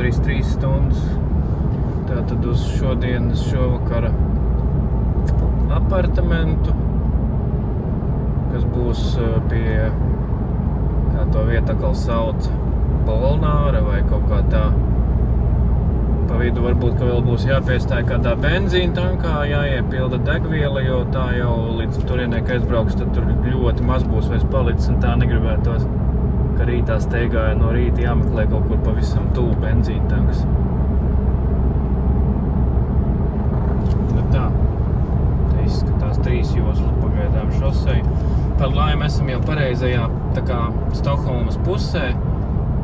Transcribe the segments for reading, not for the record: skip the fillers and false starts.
gandrīz 3 stundas. Tātad uz šovakara apartamentu, kas būs pie, kā to vieta atkal sauc, Polnāra vai kaut kā tā. Pa vidu varbūt, ka vēl būs jāpiestāj kādā benzīna tankā, jāiepilda degviela, jo tā jau līdz turienē, ka aizbrauks, tad tur ļoti maz būs vairs palicis, un tā negribētos, ka rītā steigāja no rīta jāmeklē kaut kur pavisam tuvu benzīna tanks. Nu tā, te izskatās 3 joslas pagaidām šoseju. Par laimi esam jau pareizajā, tā kā Stokholmas pusē,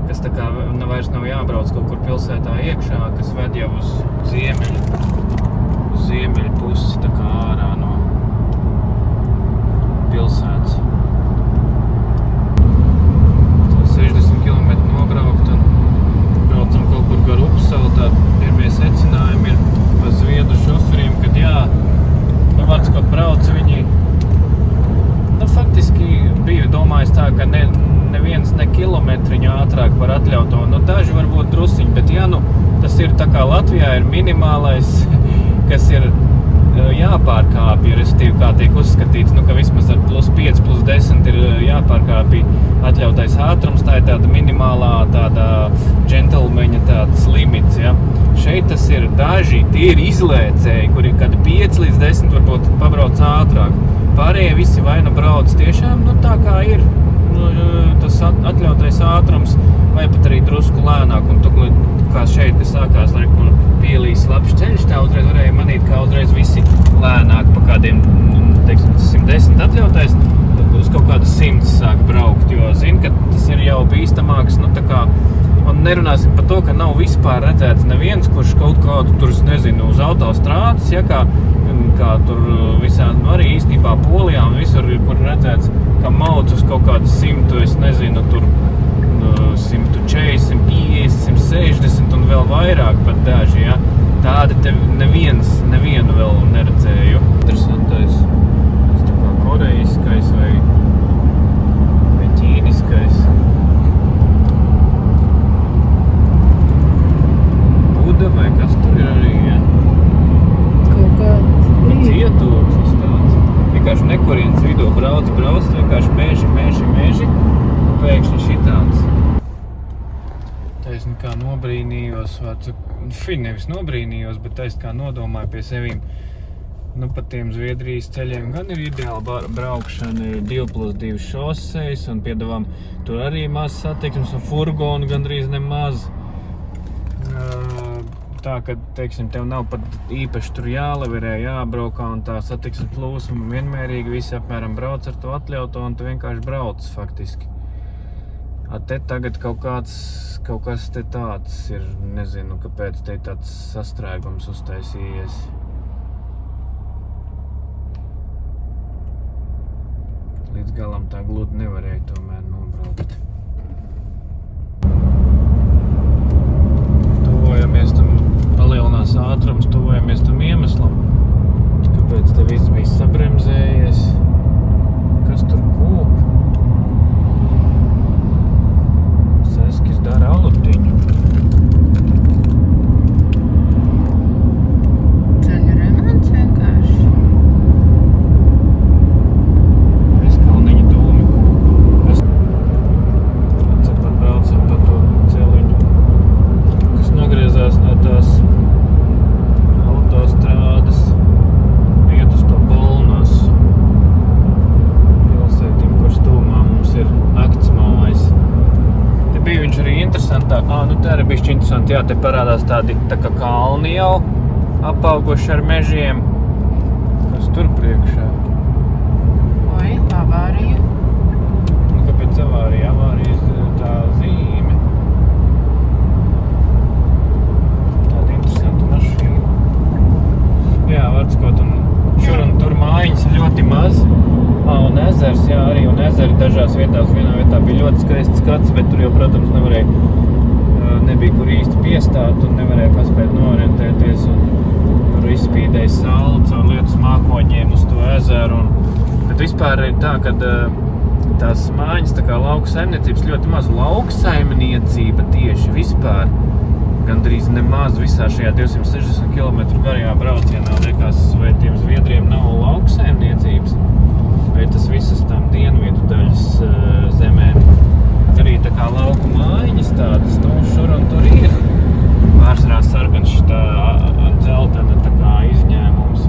kas tā kā vairs nav jābrauc kaut kur pilsētā iekšā, kas ved jau uz ziemeļu pusi, tā kā ārā no pilsētas. 60 km nobraukt un braucam kaut kur gar Upsalu. Tā pirmie secinājumi ir pa zviedru šoferiem, kad vārds kaut brauc viņi, faktiski biju domājis tā, ka neviens ne kilometriņu ātrāk var atļaut to, daži varbūt drusiņi, bet tas ir tā kā Latvijā ir minimālais, kas ir jāpārkāpja, respektīvi kā tiek uzskatīts, ka vismaz ar +5, +10 ir jāpārkāpja atļautais ātrums, tā ir tāda minimālā tāda džentelmeņa tāds limits, ja. Šeit tas ir daži, tie ir izlēcēji, kuri kad 5 līdz 10 varbūt pabrauc ātrāk. Pārējie visi vai brauc tiešām, tā kā ir tas atļautais ātrums, vai pat arī drusku lēnāk, un tu, kā šeit, kas sākās, kur pielīs labs ceļš, tā uzreiz varēja manīt, kā uzreiz visi lēnāk pa kādiem, teiksim, 110 atļautais, uz kaut kādu 100 sāk braukt, jo zin, ka tas ir jau bīstamāks, tā kā, un nerunāsim par to, ka nav vispār redzēts neviens, kurš kaut kādu tur, nezinu, uz autostrādes, ja, kā tur visā, arī īstenībā Polijā un visur, kur redzēts, ka mauc uz kaut kādu 100, es nezinu, tur 140, 150, 160 un vēl vairāk pat daži, ja. Tādi te nevienu vēl neredzēju. Interesantais, tas tā kā koreiskais vai ķīniskais. Buda vai kas tur ir arī, ja? Kaut kāds cietoksnis tāds. Vienkārši nekurienes vidū brauc, vienkārši meži, un pēkšņi šitāds. Tā es kā nobrīnījos, nevis nobrīnījos, bet tā es kā nodomāju pie sevīm, pa tiem Zviedrijas ceļiem gan ir ideāla braukšana, 2+2 šosejas, un piedāvām tur arī maz satiksmes, un furgonu gandrīz nemaz. Tā, ka, teiksim, tev nav pat īpaši tur jālavirē, jābraukā, un tā satiksmes plūsma vienmērīgi visi apmēram brauc ar to atļauto, un tu vienkārši brauc faktiski. Te tagad kaut kas te tāds ir, nezinu, kāpēc te tāds sastrēgums uztaisījies. Līdz galam tā gludi nevarēja tomēr nobraukt. Tuvojamies tam, palielinās ātrums, tuvojamies tam iemeslam, kāpēc te viss bija sabremzējies, kas tur kūp. Seskis dara alutiņu. ceļu remonts vienkārši. Aizkalniņa dūmi kūp. Kas atcepat braucam pa to celiņu, kas nogriezās no tās autostrādes, iet uz to Polnāsu pilsētim, kur stūmā mums ir naktsmājas. Te bija viņš arī interesantāk, te arī bišķi interesanti, jā, te parādās tādi tā kā kalni jau apauguši ar mežiem, kas tur priekšā. Oi, avārija. Kāpēc avārija? Avārijas tā zīme. Tāda interesanta mašīna. Jā, vārdzkot, un šur un tur mājiņas ļoti maz. Un ezers, jā, arī, un ezeri dažās vietās, vienā vietā bija ļoti skaists skats, bet tur jau, protams, nebija kur īsti piestāt un nevarēja paspēt noorientēties, un tur izspīdēja saule caur lietus mākoņiem uz to ezeru, bet vispār ir tā, ka tās mājiņas, tā kā lauksaimniecības ļoti maz lauksaimniecība tieši vispār gandrīz nemaz visā šajā 260 km garajā braucienā liekas, vai tiem Zviedriem nav lauksaimniecības, vai tas visas tām dienvidu daļas zemēm. Arī tā kā lauku mājiņas tādas, nu, šur un tur ir. Pārsvarā sarkans šitā dzeltena tā kā izņēmums.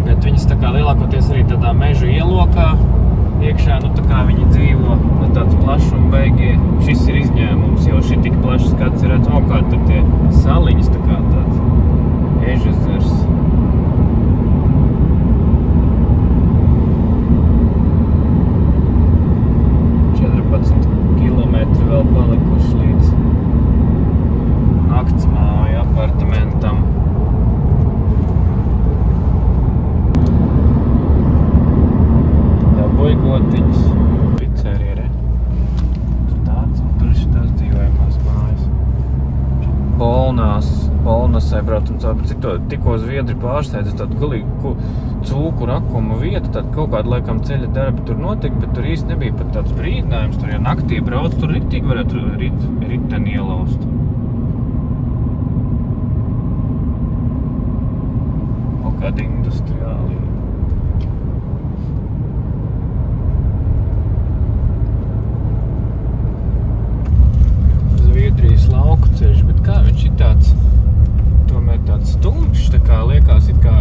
Bet viņas tā kā lielākoties arī tādā mežu ielokā iekšā, nu tā kā viņi dzīvo, nu tāds plašuma beigie. Šis ir izņēmums, jo šī tik plašs skats ir redz, kā tur tie saliņas tā kā tāds ežezers. Vēl palikuši līdz naktsmāju apartamentam. Dabūj gotiņas. Pizzerija, re? Tur tāds un tur šitās dzīvojamās mājas. Polnasai braucam caur, bet tikko Zviedri pārsteidz tādu galīgu cūku rakuma vietu, tad kaut kādu laikam ceļa darbi tur notika, bet tur īsti nebija pat tāds brīdinājums. Tur, ja naktī brauc, tur riktīgi varētu riteni ielaust. Kaut kādi industriāli. Zviedrijas lauku ceļš, bet kā viņš ir tāds, tomēr tāds stumšs, tā kā liekas, it kā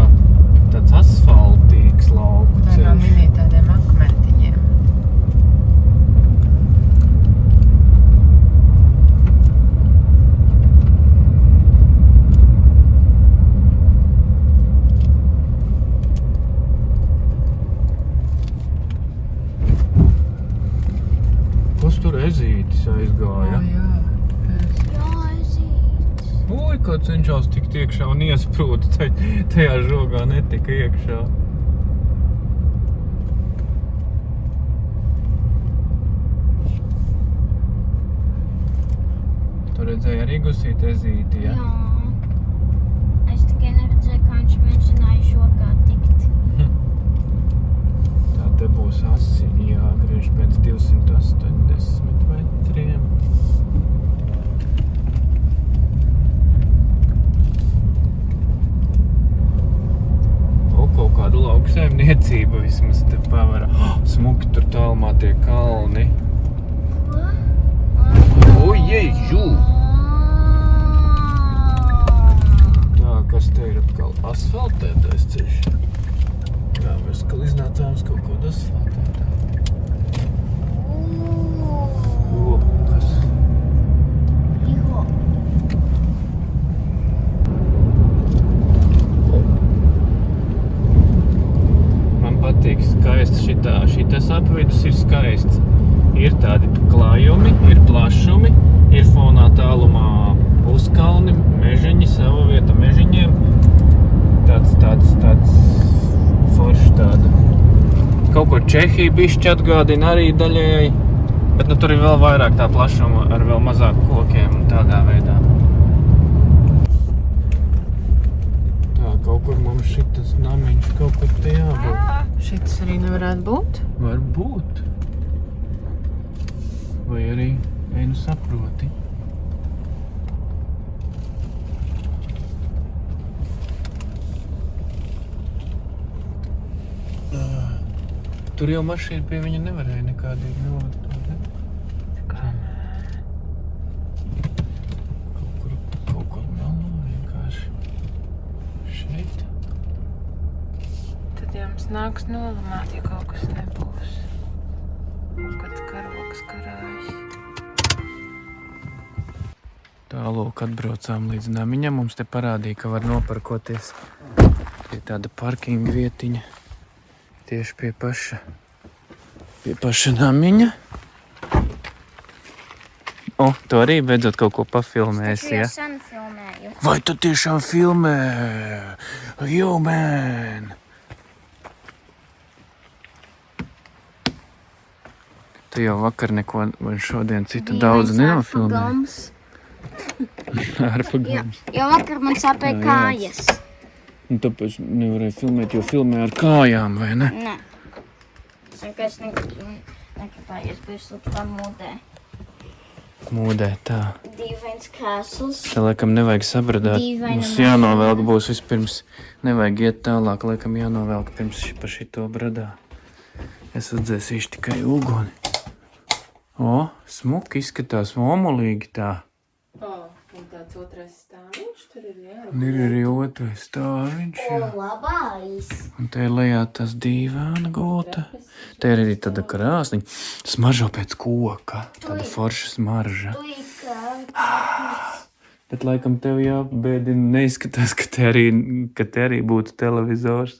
tāds asfaltīgs lauku ceļš. Tā kā minēja tādiem akmentiņiem. Kas tur ezītis aizgāja? Jā. Ui, kā cenšās tikt iekšā un iesprūda, tajā žogā netika iekšā. Tu redzēji arī gusīt ezīti, ja? Jā. Es tikai neredzēju, kā viņš mēģināja žogā tikt. Tā te būs asi jāgriež pēc 280 metriem. Kaut kāda lauksaimniecība vismaz te pavara. Smuki tur tālumā tie kalni. Ko? Jeju! Tā, kas te ir atkal asfaltētais ceļš? Jā, mēs atkal iznācām uz kaut kādu asfaltētā. Ko? Kas? Iho. Patīk skaisti šitas apvidus ir skaists. Ir tādi klājumi, ir plašumi, ir fonā tālumā uzkalni, mežiņi, sava vieta mežiņiem. Tāds forši tāda. Kaut ko Čehija bišķi atgādina arī daļēji, bet nu tur ir vēl vairāk tā plašuma ar vēl mazāk kokiem un tādā veidā. Tā, kaut kur mums šitas namiņš kaut kur te jābūt. Šitas arī nevarētu būt? Varbūt. Vai arī, nu saproti. Tur jau mašīna pie viņa nevarēja nekādīgi nolikt. Kaut kur malā vienkārši. Šeit. Tad jums nāks nolamāt, ja kaut kas nebūs. Un kad karogs karājas. Tālūk atbraucām līdz namiņam. Mums te parādīja, ka var noparkoties pie tāda parkinga vietiņa. Tieši pie paša namiņa. O, tu arī beidzot kaut ko pafilmēsi, ja? Es jau sen filmēju. Vai tu tiešām filmē? Yo, man! Tu jau vakar neko, vai šodien citu daudz nenofilmēji? Ārpagams. Jo vakar man sāpēja kājas. Un tāpēc nevarēja filmēt, jo filmē ar kājām, vai ne? Nē. Es vienkārši nekāpājies, biju sluptā mūdē. mūdē tā. Dīvains krēsls. Te laikam nevajag sabradāt. Dīvaina Mums mašīna. jānovelk būs vispirms. Nevajag iet tālāk, laikam jānovelk pirms pa šito bradā. Es atdzēsīšu tikai uguni. O, smuki izskatās, omulīgi tā. Un tāds otrais stāviņš tur ir, jā. Un ir arī otrais stāviņš, O, jā. labais. Un te ir lejā tas dīvāna gulta. Te ir arī tāda krāsniņa. Smaržo pēc koka. Tāda forša smarža. Tu kā. Bet laikam tev jābēdina, neizskatās, ka te arī būtu televizors.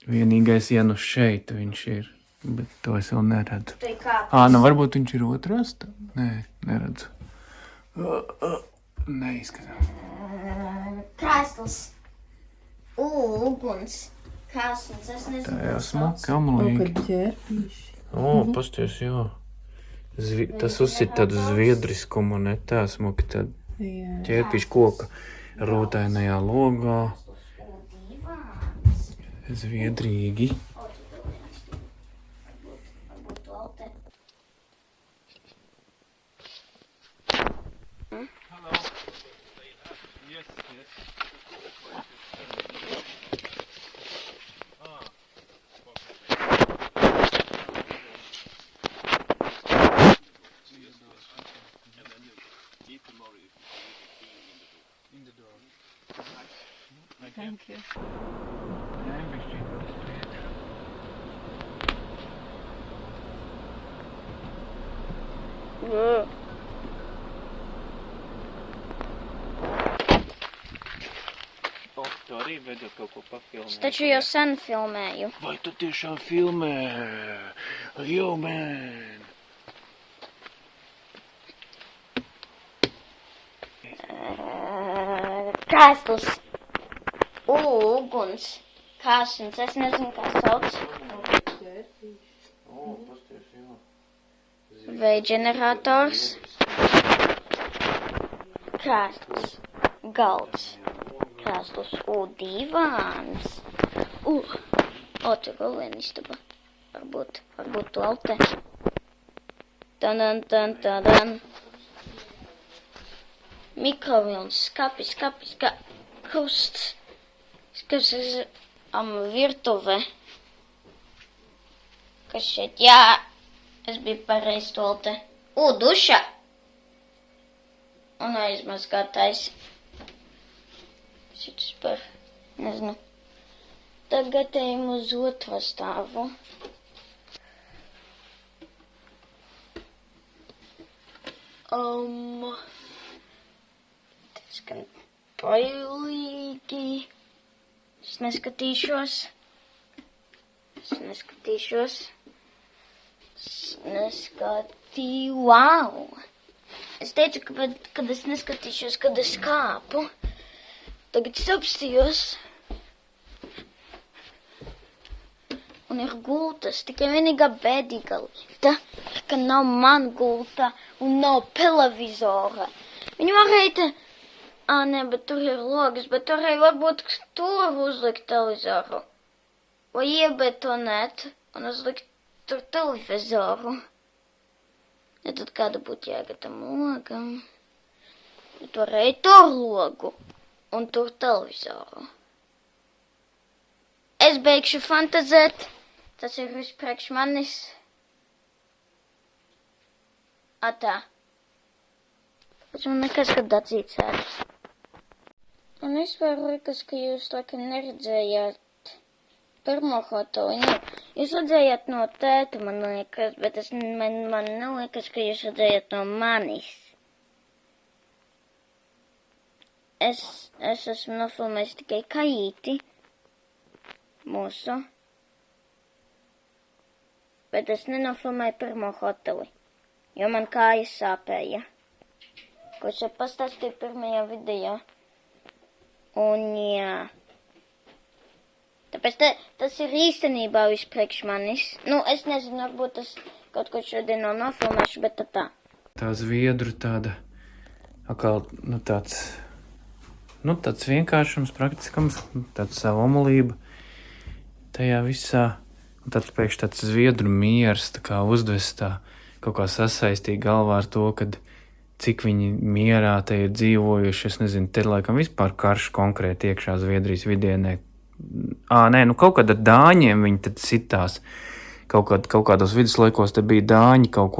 Vienīgais, ja nu šeit viņš ir, bet to es vēl neredzu. Tu kā. Nu varbūt viņš ir otrās? Nē, neredzu. Neizskatās. Krēsls. Uguns. Krēsls, es nezinu. Tā jau smuki, O, omulīgi. kad ķērpīši. Pasties, jā. Tas uzsit tādu zviedriskumu, ne tā smuki, tādu Jā. ķērpīšu koka rūtainajā logā. Divāns. Zviedrīgi. Varbūt valte. Thank you. Tu arī veidot kaut ko pafilmēt? Es taču jau sen filmēju. Vai tu tiešām filmē? Yo, man! Krēsls. Uguns. Krēsls, es nezinu, kā sauc. Pasties, jā. Vai ģenerators. Krēsls. Galds. Krēsls. Divāns. Tur vēl viena istaba. Varbūt valte. Tadan. Mikrovilns, skapis, krusts. Skapis, virtuve. Kas šeit? Jā, es biju pareiz tolte. Duša. Un aizmazgātais. Šitas par, nezinu. Tagad ejam uz otro stāvu. Tas gan bailīgi. Es neskatīšos. Wow! Es teicu, kad es neskatīšos, kad es kāpu. Tagad es apstījos. Un ir gultas, tikai vienīgā bēdīga lieta, ka nav man gulta un nav televizora. Viņu varēja te... Nē, bet tur ir logas, bet varēja varbūt tur uzlikt televizoru. Vai iebetonēt un uzlikt tur televizoru. Ja tad kāda būtu jēga tam logam? Bet varēja tur logu un tur televizoru. Es beigšu fantazēt. Tas ir viss priekš manis. Tā. Pēc man nekas, kad atzīcēt. Un vispār liekas, ka jūs laikam neredzējāt pirmo hotelu. Jūs redzējāt no tēta, man liekas, bet man neliekas, ka jūs redzējāt no manis. Es esmu nofilmējis tikai Kaīti. Mūsu. Bet es nenofilmēju pirmo hoteli, jo man kājas sāpēja. Ko es jau pastāstīju pirmajā video. Un jā. Tāpēc tas ir īstenībā viss priekš manis. Es nezinu, varbūt tas kaut ko šodien nav nofilmēšu, bet tā. Tā zviedru tāda, atkal, tāds vienkāršums, praktiskums, tāds savu omulība tajā visā. Un tad pēkšņi tāds zviedru miers, tā kā uzdves tā kaut kā sasaistīja galvā ar to, kad cik viņi mierā te ir dzīvojuši. Es nezinu, te laikam vispār karš konkrēti iekšā Zviedrijas vidienē. Nē, nu kaut kad ar dāņiem viņi tad sitās. Kaut kādos viduslaikos te bija dāņi, kaut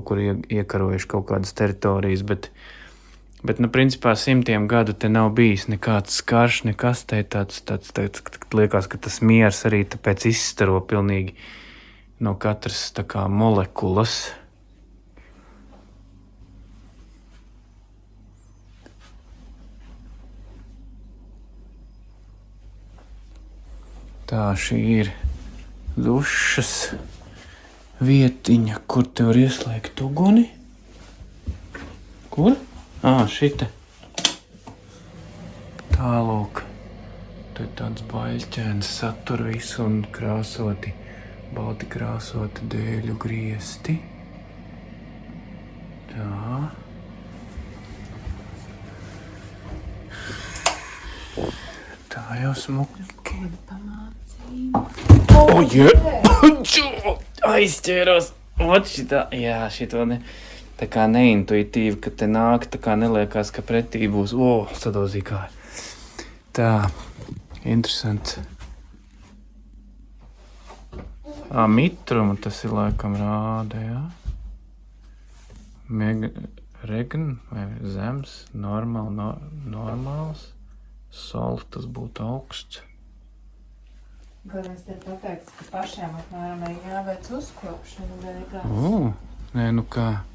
kur iekarojuši kaut kādas teritorijas, bet nu, principā 100 gadu te nav bijis nekāds karš, nekas te tāds liekas, ka tas miers arī tāpēc izstaro pilnīgi no katras tā kā molekulas. Tā šī ir dušas vietiņa, kur te var ieslēgt uguni. Kur? Šita. Tālūk. Te tāds baļķēns satur visu un krāsoti, balti krāsoti dēļu griesti. Tā. Tā jau smuki. Aizķēros. Ot šitā. Jā, šito ne. Tā kā neintuitīvi, ka te nāk, tā kā neliekās, ka pretī būs. Sadauzīja kāju. Tā. Interesants. Mitrumu tas ir laikam rāda, jā. Regn vai zems, normāls. Sol tas būtu augsts. Galvenais te pateikts, ka pašiem apmēram jāveic uzkopšana beigās. Nē, nu kā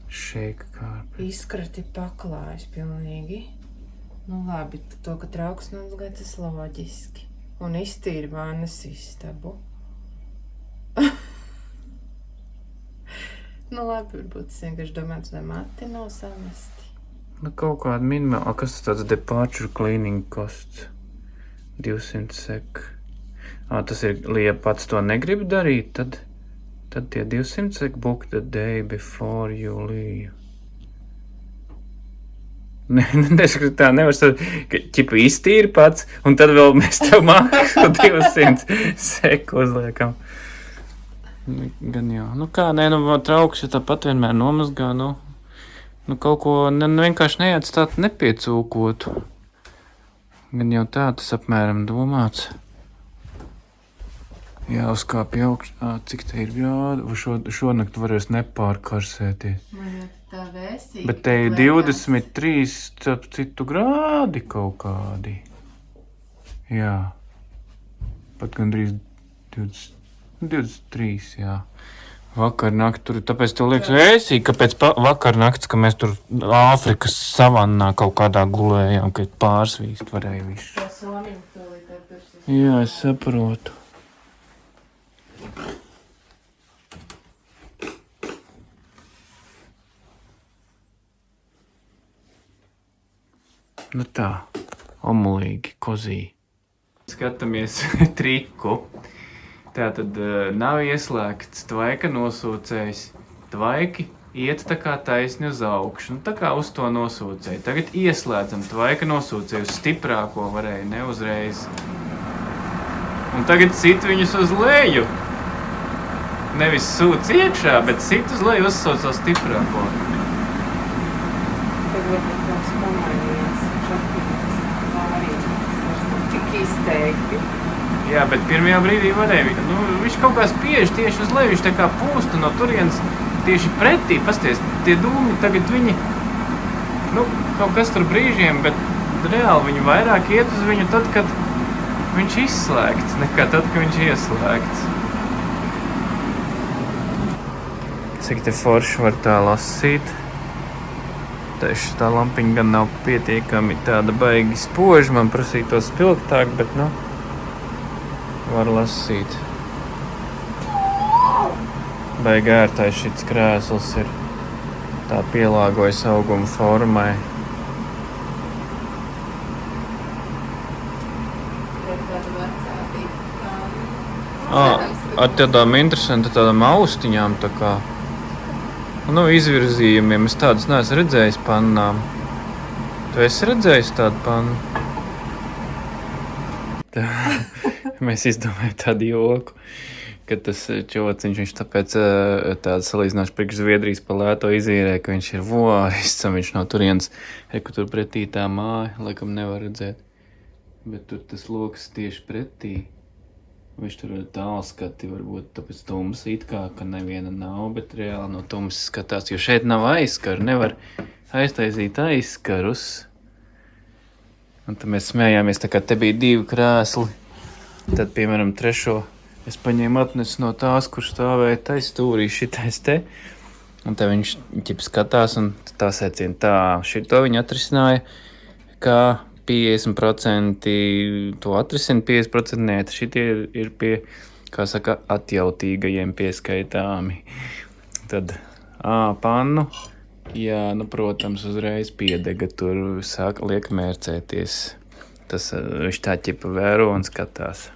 šeika kārpi. Izkrati paklājas pilnīgi. Nu labi, to, ka trauks nomazgāja, tas loģiski. Un iztīri vannas istabu. Nu labi, varbūt es vienkārši domāju, lai mati nav samesti. Nu kaut kāda minimāla, kas tas tāds departure cleaning costs? 200 sek. Tas ir, ja pats to negrib darīt, tad tie 200 sek book the day before you leave. Nesaku, tā nevar ka ķipa iztīri pats, un tad vēl mēs tev māksu 200 seku uzliekam. Gan jā. Nu kā, trauks, ja tāpat vienmēr nomazgā, kaut ko vienkārši neatstāt nepiecūkotu. Gan jau tā tas apmēram domāts. Jāuzkāpj augšā, cik te ir grādu, šonakt varēs nepārkarsēties. Tā vēsīga. Bet te ir 23 citu grādi kaut kādi. Jā. Pat gandrīz 23, jā. Vakar nakti tur, tāpēc tev liekas vēsīgi, kāpēc vakar nakts, ka mēs tur Āfrikas savannā kaut kādā gulējām, ka pārsvīst varēja visu. Tā somiņa tūlīt atpirsies. Jā, es saprotu. Nu tā, omulīgi, kozī. Skatāmies triku. Tātad nav ieslēgts tvaika nosūcējs. Tvaiki iet tā kā taisni uz augšu, tā kā uz to nosūcēju. Tagad ieslēdzam tvaika nosūcēju, uz stiprāko varēja, ne uzreiz. Un tagad sit viņus uz leju. Nevis sūc iekšā, bet sit uz leju, uzsauc uz stiprāko. Tagad tāds pamainījās, viņš aktīvās vārījās, tik izteikti. Jā, bet pirmajā brīdī varēja. Viņš kaut kā spiež tieši uz leju, viņš tā kā pūsta no turienes tieši pretī. Pasties, tie dūmi tagad viņi, kaut kas tur brīžiem, bet reāli viņi vairāk iet uz viņu tad, kad viņš izslēgts, nekā tad, kad viņš ieslēgts. Cik te forši var tā lasīt. Tieši tā lampiņa gan nav pietiekami tāda baigi spoža, man prasītos spilgtāk, bet, var lasīt. Baigi ērtais šits krēsls ir. Tā pielāgojas auguma formai. Ar tādām interesanti tādām austiņām tā kā. Izvirzījumiem. Es tādas neesmu redzējis pannām. Tu esi redzējis tādu pannu? Mēs izdomājam tādu joku. ka tas čociņš, viņš tāpēc tāds salīdzināšu priekš Zviedrijas pa lēto izīrē, ka viņš ir viņš no turienes, ka tur pretī tā māja, laikam nevar redzēt. Bet tur tas loks tieši pretī. Viņš tur ir tālskati, varbūt tāpēc tums it kā, ka neviena nav, bet reāli no tums skatās, jo šeit nav aizskaru, nevar aiztaisīt aizskarus. Un tad mēs smējāmies, tā kā te bija 2 krēsli, tad, piemēram, 3. es paņēmu atnesu no tās, kur stāvēja taistūrī šitais te, un te viņš ķip skatās, un tā secina tā, šito viņi atrisināja, kā 50% to atrisina, 50% nē, šitie ir pie, kā saka, atjautīgajiem pieskaitāmi. Tad, pannu, jā, nu, protams, uzreiz piedega, tur liek mērcēties. Tas viņš tā ķipa vēro un skatās.